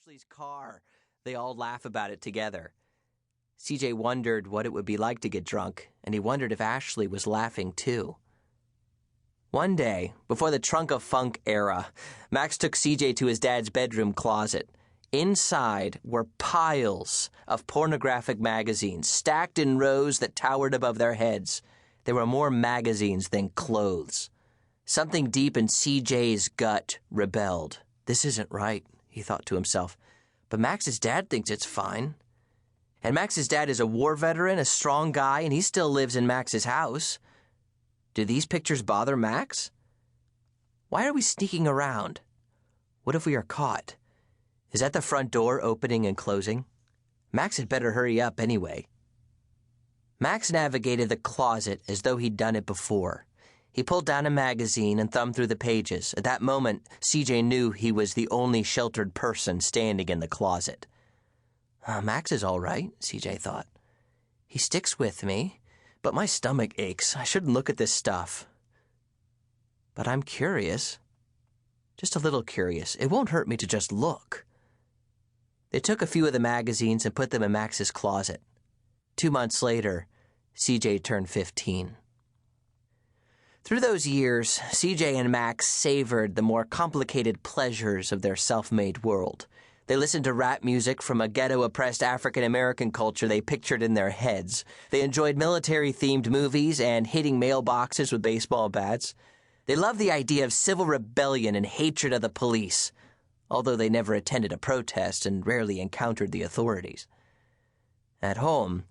Ashley's car. They all laugh about it together. CJ wondered what it would be like to get drunk, and he wondered if Ashley was laughing too. One day, before the trunk of funk era, Max took CJ to his dad's bedroom closet. Inside were piles of pornographic magazines, stacked in rows that towered above their heads. There were more magazines than clothes. Something deep in CJ's gut rebelled. This isn't right, he thought to himself. But Max's dad thinks it's fine. And Max's dad is a war veteran, a strong guy, and he still lives in Max's house. Do these pictures bother Max? Why are we sneaking around? What if we are caught? Is that the front door opening and closing? Max had better hurry up anyway. Max navigated the closet as though he'd done it before. He pulled down a magazine and thumbed through the pages. At that moment, CJ knew he was the only sheltered person standing in the closet. Max is all right, CJ thought. He sticks with me, but my stomach aches. I shouldn't look at this stuff. But I'm curious. Just a little curious. It won't hurt me to just look. They took a few of the magazines and put them in Max's closet. 2 months later, CJ turned 15. Through those years, CJ and Max savored the more complicated pleasures of their self-made world. They listened to rap music from a ghetto-oppressed African-American culture they pictured in their heads. They enjoyed military-themed movies and hitting mailboxes with baseball bats. They loved the idea of civil rebellion and hatred of the police, although they never attended a protest and rarely encountered the authorities. At home,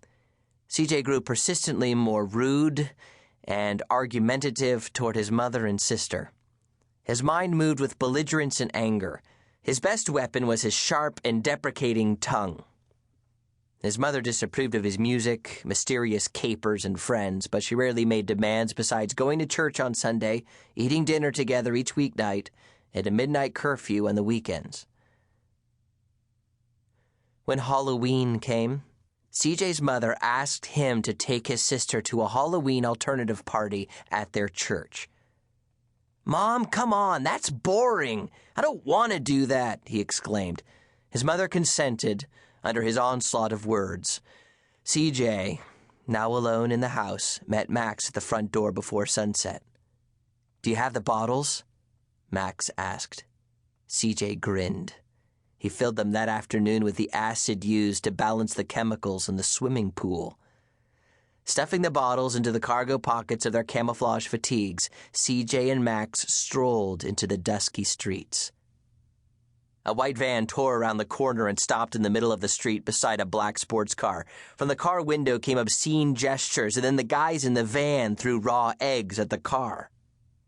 CJ grew persistently more rude and argumentative toward his mother and sister. His mind moved with belligerence and anger. His best weapon was his sharp and deprecating tongue. His mother disapproved of his music, mysterious capers, and friends, but she rarely made demands besides going to church on Sunday, eating dinner together each weeknight, and a midnight curfew on the weekends. When Halloween came, CJ's mother asked him to take his sister to a Halloween alternative party at their church. "Mom, come on, that's boring. I don't want to do that," he exclaimed. His mother consented under his onslaught of words. CJ, now alone in the house, met Max at the front door before sunset. "Do you have the bottles?" Max asked. CJ grinned. He filled them that afternoon with the acid used to balance the chemicals in the swimming pool. Stuffing the bottles into the cargo pockets of their camouflage fatigues, CJ and Max strolled into the dusky streets. A white van tore around the corner and stopped in the middle of the street beside a black sports car. From the car window came obscene gestures, and then the guys in the van threw raw eggs at the car.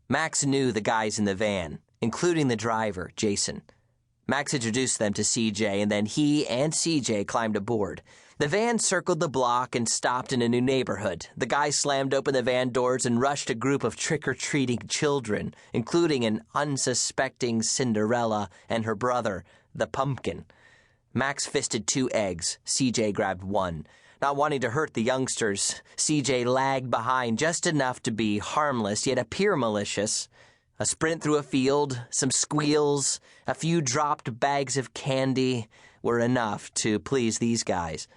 Max knew the guys in the van, including the driver, Jason. Max introduced them to CJ, and then he and CJ climbed aboard. The van circled the block and stopped in a new neighborhood. The guys slammed open the van doors and rushed a group of trick-or-treating children, including an unsuspecting Cinderella and her brother, the pumpkin. Max fisted 2 eggs. CJ grabbed 1. Not wanting to hurt the youngsters, CJ lagged behind just enough to be harmless yet appear malicious. A sprint through a field, some squeals, a few dropped bags of candy were enough to please these guys.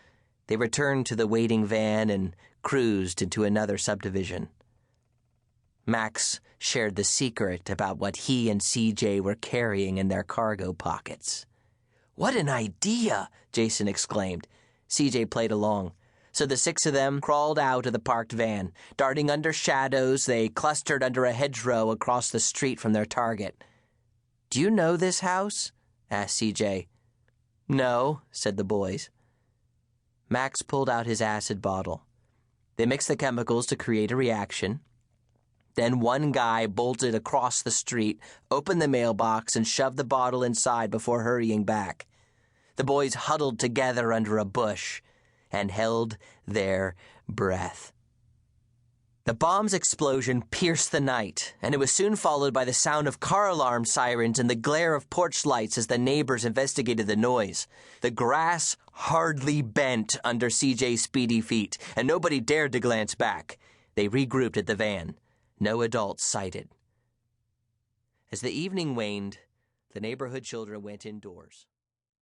They returned to the waiting van and cruised into another subdivision. Max shared the secret about what he and CJ were carrying in their cargo pockets. "What an idea!" Jason exclaimed. CJ played along. So the 6 of them crawled out of the parked van. Darting under shadows, they clustered under a hedgerow across the street from their target. "Do you know this house?" asked CJ. "No," said the boys. Max pulled out his acid bottle. They mixed the chemicals to create a reaction. Then one guy bolted across the street, opened the mailbox, and shoved the bottle inside before hurrying back. The boys huddled together under a bush and held their breath. The bomb's explosion pierced the night, and it was soon followed by the sound of car alarm sirens and the glare of porch lights as the neighbors investigated the noise. The grass hardly bent under CJ's speedy feet, and nobody dared to glance back. They regrouped at the van. No adults sighted. As the evening waned, the neighborhood children went indoors.